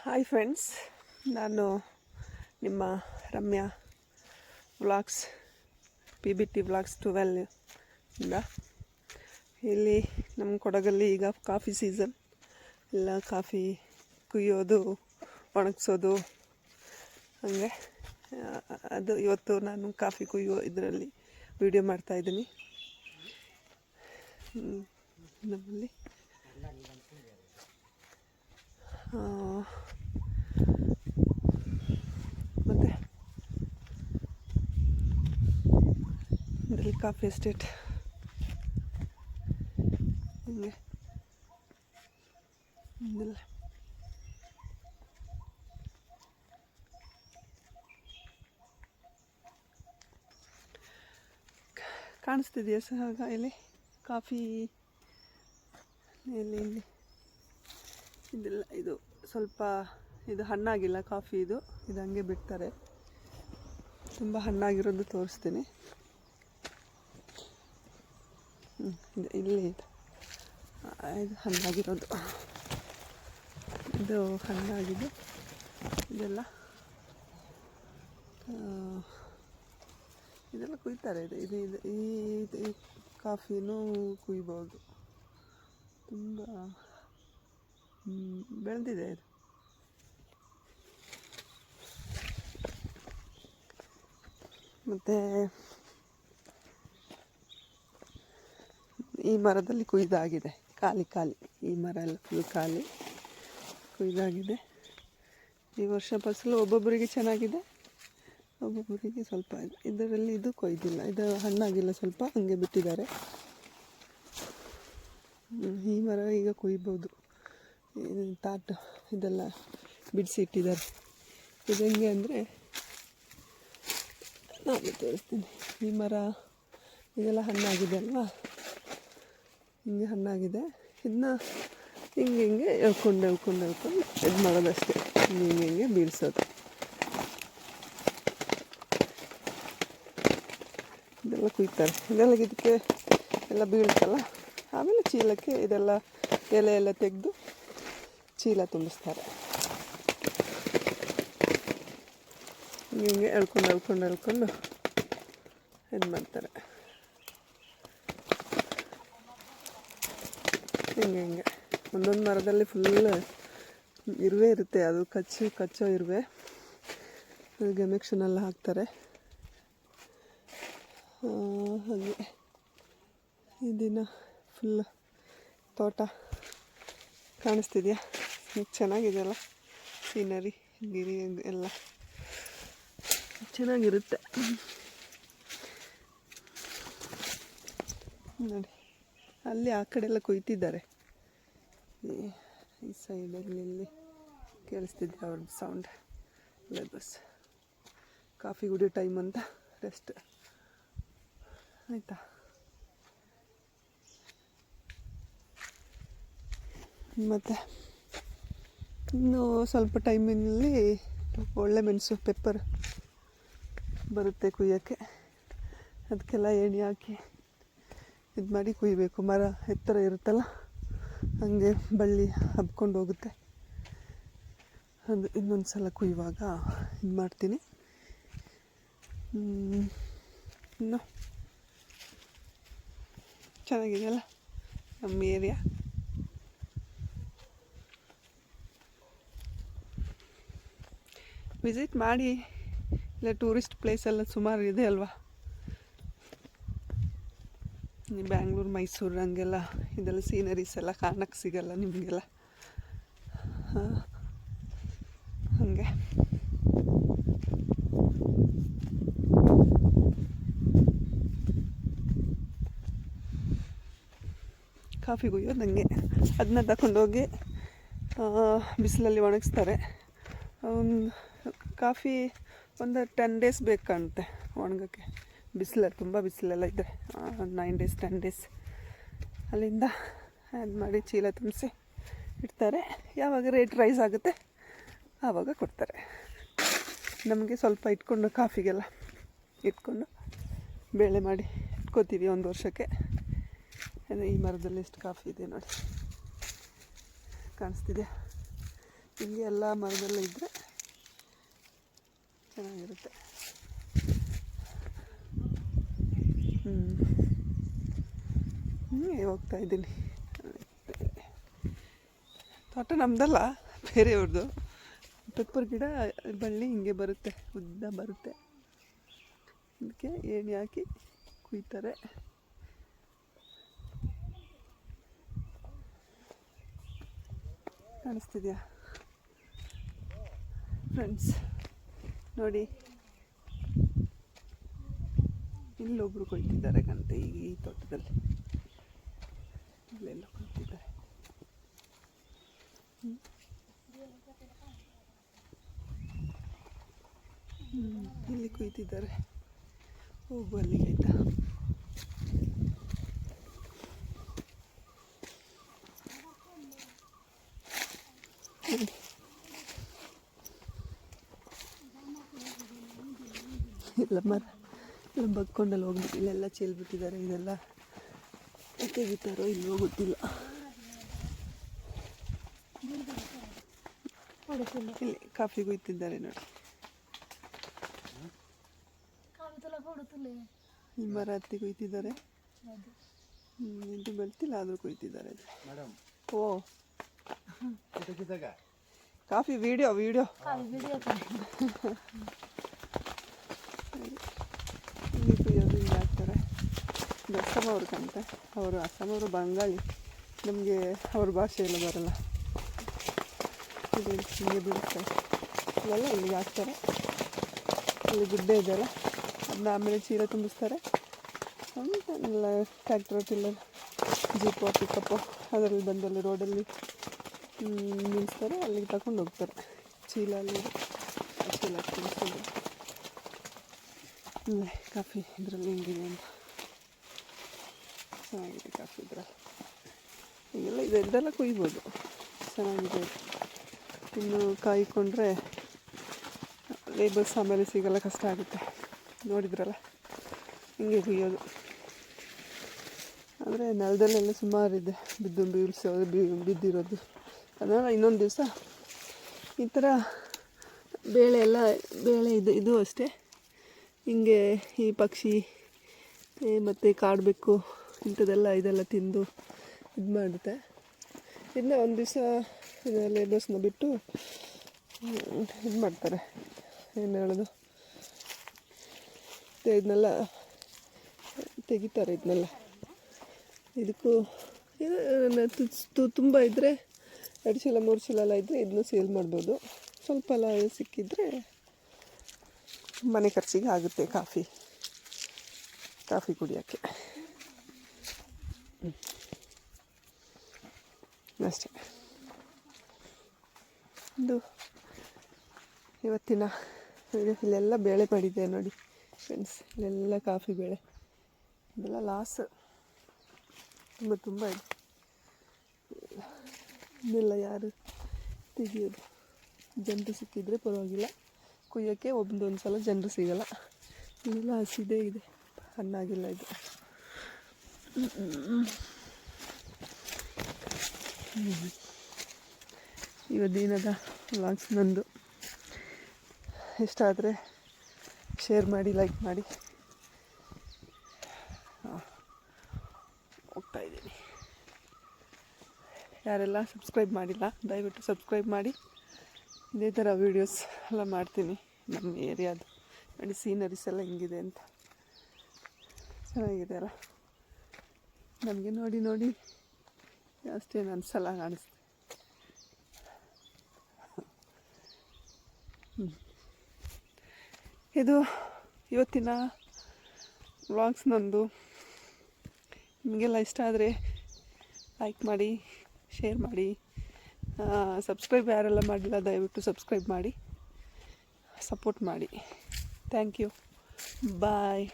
Hi friends, ನಾನು ನಿಮ್ಮ Ramya vlogs PBT vlogs 12 ಇಂದ. ಇಲ್ಲಿ ನಮ್ಮ ಕೊಡಗಲ್ಲಿ ಈಗ ಕಾಫಿ ಸೀಸನ್, ಎಲ್ಲ ಕಾಫಿ ಕುಯ್ಯೋದು, ಒಣಗಿಸೋದು, ಹಾಗೆ ಅದು ಇವತ್ತು ನಾನು ಕಾಫಿ ಕುಯ್ಯೋ ಇದರಲ್ಲಿ ವಿಡಿಯೋ ಮಾಡ್ತಾಯಿದ್ದೀನಿ. ನಮ್ಮಲ್ಲಿ ಮತ್ತು ಇದರಲ್ಲಿ ಕಾಫಿ ಎಸ್ಟೇಟ್ ಹೀಗೆ ಇದೆಲ್ಲ ಕಾಣಿಸ್ತಿದೆಯಾ ಸಹ ಇಲ್ಲಿ ಕಾಫಿ ಇಲ್ಲಿ ಇದೆಲ್ಲ. ಇದು ಸ್ವಲ್ಪ ಇದು ಹಣ್ಣಾಗಿಲ್ಲ ಕಾಫಿ, ಇದು ಹಂಗೆ ಬಿಡ್ತಾರೆ. ತುಂಬ ಹಣ್ಣಾಗಿರೋದು ತೋರಿಸ್ತೀನಿ. ಇಲ್ಲಿ ಇದು ಹಣ್ಣಾಗಿರೋದು, ಇದು ಹಣ್ಣಾಗಿದ್ದು ಇದೆಲ್ಲ ಇದೆಲ್ಲ ಕುಯ್ತಾರೆ. ಇದು ಈ ಕಾಫಿನೂ ಕುಯ್ಬೋದು. ತುಂಬ ಬೆಳೆದಿದೆ ಇದು. ಮತ್ತು ಈ ಮರದಲ್ಲಿ ಕುಯ್ದಾಗಿದೆ, ಖಾಲಿ ಈ ಮರ ಎಲ್ಲ ಫುಲ್ ಖಾಲಿ ಕುಯ್ದಾಗಿದೆ. ಈ ವರ್ಷ ಫಸಲು ಒಬ್ಬೊಬ್ಬರಿಗೆ ಚೆನ್ನಾಗಿದೆ, ಒಬ್ಬೊಬ್ಬರಿಗೆ ಸ್ವಲ್ಪ ಇದೆ. ಇದರಲ್ಲಿ ಇದು ಕೊಯ್ದಿಲ್ಲ, ಇದು ಹಣ್ಣಾಗಿಲ್ಲ, ಸ್ವಲ್ಪ ಹಂಗೆ ಬಿಟ್ಟಿದ್ದಾರೆ. ಈ ಮರ ಈಗ ಕುಯ್ಬೋದು. ತಾಟು ಇದೆಲ್ಲ ಬಿಡಿಸಿ ಇಟ್ಟಿದ್ದಾರೆ. ಇದು ಹೆಂಗೆ ಅಂದರೆ ನಾನು ತೋರಿಸ್ತೀನಿ. ಈ ಮರ ಇದೆಲ್ಲ ಹಣ್ಣಾಗಿದೆ ಅಲ್ವಾ, ಹಿಂಗೆ ಹಣ್ಣಾಗಿದೆ. ಇದನ್ನ ಹಿಂಗೆ ಎಳ್ಕೊಂಡು ಇದು ಮಾಡೋದಷ್ಟೇ, ಹಿಂಗೆ ಬೀಳ್ಸೋದು. ಇದೆಲ್ಲ ಕುಯ್ತಾರೆ. ಇದೆಲ್ಲ ಇದಕ್ಕೆ ಎಲ್ಲ ಬೀಳ್ತಲ್ಲ, ಆಮೇಲೆ ಚೀಲಕ್ಕೆ ಇದೆಲ್ಲ ಎಲೆ ಎಲ್ಲ ತೆಗೆದು ಚೀಲ ತುಂಬಿಸ್ತಾರೆ. ಹಿಂಗೆ ಎಳ್ಕೊಂಡು ಇದು ಮಾಡ್ತಾರೆ. ಹಿಂಗೆ ಒಂದೊಂದು ಮರದಲ್ಲಿ ಫುಲ್ ಇರುವೆ ಇರುತ್ತೆ, ಅದು ಕಚ್ಚೋ ಇರುವೆ. ಗೆಮೆಕ್ಷನೆಲ್ಲ ಹಾಕ್ತಾರೆ. ಹಾಗೆ ಈ ದಿನ ಫುಲ್ ತೋಟ ಕಾಣಿಸ್ತಿದೆಯಾ? ಚೆನ್ನಾಗಿದೆಯಲ್ಲ ಸೀನರಿ, ಗಿರಿ ಎಲ್ಲ ಚೆನ್ನಾಗಿರುತ್ತೆ ನೋಡಿ. ಅಲ್ಲಿ ಆ ಕಡೆ ಎಲ್ಲ ಕೊಯ್ತಿದ್ದಾರೆ. ಈ ಸೈಡಲ್ಲಿ ಇಲ್ಲಿ ಕೇಳಿಸ್ತಿದ್ದೆ ಅವ್ರದ್ದು ಸೌಂಡ್. ಲೇಬರ್ಸ್ ಕಾಫಿ ಕುಡಿಯೋ ಟೈಮ್ ಅಂತ ರೆಸ್ಟ್, ಆಯಿತಾ? ಮತ್ತು ಇನ್ನು ಸ್ವಲ್ಪ ಟೈಮಿನಲ್ಲಿ ಒಳ್ಳೆ ಮೆಣಸು, ಪೆಪ್ಪರ್ ಬರುತ್ತೆ ಕುಯ್ಯೋಕ್ಕೆ. ಅದಕ್ಕೆಲ್ಲ ಎಣ್ಣೆ ಹಾಕಿ ಇದು ಮಾಡಿ ಕುಯ್ಬೇಕು. ಮರ ಎತ್ತರ ಇರುತ್ತಲ್ಲ, ಹಂಗೆ ಬಳ್ಳಿ ಹಬ್ಕೊಂಡು ಹೋಗುತ್ತೆ. ಅದು ಇನ್ನೊಂದು ಸಲ ಕುಯ್ಯುವಾಗ ಇದು ಮಾಡ್ತೀನಿ. ಇನ್ನು ಚೆನ್ನಾಗಿದೆಯಲ್ಲ ನಮ್ಮ ಏರಿಯಾ. ವಿಸಿಟ್ ಮಾಡಿ. ಇಲ್ಲ ಟೂರಿಸ್ಟ್ ಪ್ಲೇಸ್ ಎಲ್ಲ ಸುಮಾರು ಇದೆ ಅಲ್ವಾ. ಬ್ಯಾಂಗ್ಳೂರು, ಮೈಸೂರು ಹಂಗೆಲ್ಲ ಇದೆಲ್ಲ ಸೀನರೀಸ್ ಎಲ್ಲ ಕಾಣಕ್ಕೆ ಸಿಗಲ್ಲ ನಿಮಗೆಲ್ಲ. ಹಾಗೆ ಕಾಫಿ ಕುಯ್ಯೋದು ಹಂಗೆ. ಅದನ್ನ ತಗೊಂಡೋಗಿ ಬಿಸಿಲಲ್ಲಿ ಒಣಗಿಸ್ತಾರೆ. ಕಾಫಿ ಒಂದು 10 ಡೇಸ್ ಬೇಕು ಕಾಣುತ್ತೆ ಒಣಗೋಕ್ಕೆ. ಬಿಸಿಲಲ್ಲಿ ತುಂಬ ಬಿಸಿಲೆಲ್ಲ ಇದ್ದರೆ 9 ಡೇಸ್ 10 ಡೇಸ್. ಅಲ್ಲಿಂದ ಅದು ಮಾಡಿ ಚೀಲ ತುಂಬಿಸಿ ಇಡ್ತಾರೆ. ಯಾವಾಗ ರೇಟ್ ರೈಸ್ ಆಗುತ್ತೆ ಆವಾಗ ಕೊಡ್ತಾರೆ. ನಮಗೆ ಸ್ವಲ್ಪ ಇಟ್ಕೊಂಡು ಕಾಫಿಗೆಲ್ಲ ಇಟ್ಕೊಂಡು ಬೇಳೆ ಮಾಡಿ ಇಟ್ಕೋತೀವಿ 1 ವರ್ಷಕ್ಕೆ. ಈ ಮರದಲ್ಲಿ ಎಷ್ಟು ಕಾಫಿ ಇದೆ ನೋಡಿ, ಕಾಣಿಸ್ತಿದೆ. ಹಿಂಗೆ ಎಲ್ಲ ಮರದಲ್ಲೇ ಇದ್ದರೆ ಚೆನ್ನಾಗಿರುತ್ತೆ. ಹೋಗ್ತಾ ಇದ್ದೀನಿ. ತೋಟ ನಮ್ಮದಲ್ಲ, ಬೇರೆಯವ್ರದ್ದು. ಪೆಪ್ಪರ್ ಗಿಡ ಬಳ್ಳಿ ಹಿಂಗೆ ಬರುತ್ತೆ, ಉದ್ದ ಬರುತ್ತೆ. ಅದಕ್ಕೆ ಎಣ್ಣೆ ಹಾಕಿ ಕುಯ್ತಾರೆ. ಕಾಣಿಸ್ತಿದೆಯಾ ಫ್ರೆಂಡ್ಸ್? ನೋಡಿ, ಇಲ್ಲೊಬ್ರು ಕೊಯ್ತಿದ್ದಾರೆ ಕಂತೆ. ಈಗ ಈ ತೋಟದಲ್ಲಿ ಇಲ್ಲೆಲ್ಲ ಕೊಯ್ತಿದ್ದಾರೆ. ಇಲ್ಲಿ ಕುಯ್ತಿದ್ದಾರೆ. ಹೋಗು ಅಲ್ಲಿಗೆ, ಆಯ್ತಾ? ಇಲ್ಲ ಮರ ಎಲ್ಲ ಬಗ್ಕೊಂಡಲ್ಲಿ ಹೋಗ್ಬಿಟ್ಟು ಇಲ್ಲೆಲ್ಲ ಚೆಲ್ಬಿಟ್ಟಿದ್ದಾರೆ. ಇದೆಲ್ಲ ತೆಗಿತಾರೋ ಇಲ್ಲವೋ ಗೊತ್ತಿಲ್ಲ. ಇಲ್ಲಿ ಕಾಫಿ ಕುಯ್ತಿದ್ದಾರೆ ನೋಡಿ. ಈ ಮರ ಹತ್ತಿ ಕುಯ್ತಿದ್ದಾರೆ. ಇದು ಬೆಳ್ತಿಲ್ಲ ಆದರೂ ಕುಯ್ತಿದ್ದಾರೆ. ಓ, ಕಾಫಿ ವಿಡಿಯೋ ಇಲ್ಲಿ ಕುಯ್ಯೋದು ಹಿಂಗೆ ಹಾಕ್ತಾರೆ. ಇದು ಅಸ್ಸಾಂ ಅವ್ರಿಗಂತೆ. ಅವರು ಅಸ್ಸಾಮವರು ಬಂಗಾಳಿ, ನಮಗೆ ಅವ್ರ ಭಾಷೆ ಎಲ್ಲ ಬರಲ್ಲ. ಇದು ಹಿಂಗೆ ಬೀಳ್ತಾರೆ. ಇಲ್ಲೆಲ್ಲ ಇಲ್ಲಿಗೆ ಹಾಕ್ತಾರೆ. ಇಲ್ಲಿ ಗುಡ್ಡೆ ಇದೆಯಲ್ಲ, ಅದನ್ನ ಆಮೇಲೆ ಚೀಲ ತುಂಬಿಸ್ತಾರೆ. ಎಲ್ಲ ಟ್ರ್ಯಾಕ್ಟರ್, ಟಿಲ್ಲರ್, ಜೀಪು, ಪಿಕಪ್ಪು ಅದರಲ್ಲಿ ಬಂದಲ್ಲಿ ರೋಡಲ್ಲಿ ನಿಲ್ಲಿಸ್ತಾರೆ. ಅಲ್ಲಿಗೆ ತಗೊಂಡು ಹೋಗ್ತಾರೆ. ಚೀಲ ಅಲ್ಲಿ ಚೀಲ ತುಂಬಿಸ್ತಾರೆ. ಕಾಫಿ ಇದರಲ್ಲಿ ಹಿಂಗಿದೆ ಅಂತ ಚೆನ್ನಾಗಿದೆ. ಕಾಫಿ ಇದರಲ್ಲಿ ಈಗೆಲ್ಲ ಇದೆಲ್ಲ ಕುಯ್ಬೋದು, ಚೆನ್ನಾಗಿದೆ. ಇನ್ನು ಕಾಯ್ಕೊಂಡ್ರೆ ಲೇಬರ್ಸ್ ಆಮೇಲೆ ಸಿಗಲ್ಲ, ಕಷ್ಟ ಆಗುತ್ತೆ. ನೋಡಿದ್ರಲ್ಲ ಹಿಂಗೆ ಕುಯ್ಯೋದು. ಅಂದರೆ ನೆಲದಲ್ಲೆಲ್ಲ ಸುಮಾರಿದೆ ಬಿದ್ದಿರೋದು. ಅದನ್ನು ಇನ್ನೊಂದು ದಿವಸ ಈ ಥರ ಬೇಳೆ ಇದು ಅಷ್ಟೇ. ಹಿಂಗೆ ಈ ಪಕ್ಷಿ ಮತ್ತು ಕಾಡಬೇಕು ಇದೆಲ್ಲ ತಿಂದು ಇದು ಮಾಡುತ್ತೆ. ಇದನ್ನ ಒಂದು ದಿವಸ ಲೇಬರ್ಸ್ನ ಬಿಟ್ಟು ಇದು ಮಾಡ್ತಾರೆ, ಏನು ಹೇಳೋದು, ಇದನ್ನೆಲ್ಲ ತೆಗಿತಾರೆ. ಇದನ್ನೆಲ್ಲ ಇದಕ್ಕೂ ತುಂಬ ಇದ್ದರೆ 2 ಚೀಲ 3 ಚೀಲ ಎಲ್ಲ ಇದ್ದರೆ ಇದನ್ನು ಸೇಲ್ ಮಾಡ್ಬೋದು. ಸ್ವಲ್ಪ ಎಲ್ಲ ಸಿಕ್ಕಿದರೆ ಮನೆ ಖರ್ಚಿಗೆ ಆಗುತ್ತೆ ಕಾಫಿ ಕುಡಿಯೋಕ್ಕೆ ಅಷ್ಟೇ. ಇದು ಇವತ್ತಿನ ಇಲ್ಲೆಲ್ಲ ಬೇಳೆ ಮಾಡಿದ್ದೆ ನೋಡಿ ಫ್ರೆಂಡ್ಸ್. ಇಲ್ಲೆಲ್ಲ ಕಾಫಿ ಬೇಳೆ, ಇದೆಲ್ಲ ಲಾಸ್ ತುಂಬ ಇದೆ. ಇದೆಲ್ಲ ಯಾರು ತೆಗಿಯೋದು? ಜನರು ಸಿಕ್ಕಿದ್ರೆ ಪರವಾಗಿಲ್ಲ, ಕುಯ್ಯೋಕ್ಕೆ ಒಂದೊಂದು ಸಲ ಜನರು ಸಿಗಲ್ಲ. ಇದೆಲ್ಲ ಹಸಿದೇ ಇದೆ, ಹಣ್ಣಾಗಿಲ್ಲ ಇದು. ಇವತ್ತು ದಿನದ ವ್ಲಾಗ್ಸ್ ನಂದು. ಇಷ್ಟ ಆದರೆ ಶೇರ್ ಮಾಡಿ, ಲೈಕ್ ಮಾಡಿ. ಹೋಗ್ತಾ ಇದ್ದೀನಿ. ಯಾರೆಲ್ಲ ಸಬ್ಸ್ಕ್ರೈಬ್ ಮಾಡಿಲ್ಲ ದಯವಿಟ್ಟು ಸಬ್ಸ್ಕ್ರೈಬ್ ಮಾಡಿ. ಇದೇ ಥರ ವೀಡಿಯೋಸ್ ಎಲ್ಲ ಮಾಡ್ತೀನಿ. ನಮ್ಮ ಏರಿಯಾದು ನೋಡಿ, ಸೀನರೀಸ್ ಎಲ್ಲ ಹಿಂಗಿದೆ ಅಂತ ಚೆನ್ನಾಗಿದೆ ಅಲ್ಲ. ನಮಗೆ ನೋಡಿ ಅಷ್ಟೇನು ಅನಿಸಲ್ಲ, ಕಾಣಿಸ್ತೆ. ಇದು ಇವತ್ತಿನ ವ್ಲಾಗ್ಸ್ ನಂದು. ನಿಮಗೆಲ್ಲ ಇಷ್ಟ ಆದರೆ ಲೈಕ್ ಮಾಡಿ, ಶೇರ್ ಮಾಡಿ. ಸಬ್ಸ್ಕ್ರೈಬ್ ಯಾರೆಲ್ಲ ಮಾಡಿಲ್ಲ ದಯವಿಟ್ಟು ಸಬ್ಸ್ಕ್ರೈಬ್ ಮಾಡಿ, ಸಪೋರ್ಟ್ ಮಾಡಿ. Thank you. ಬಾಯ್.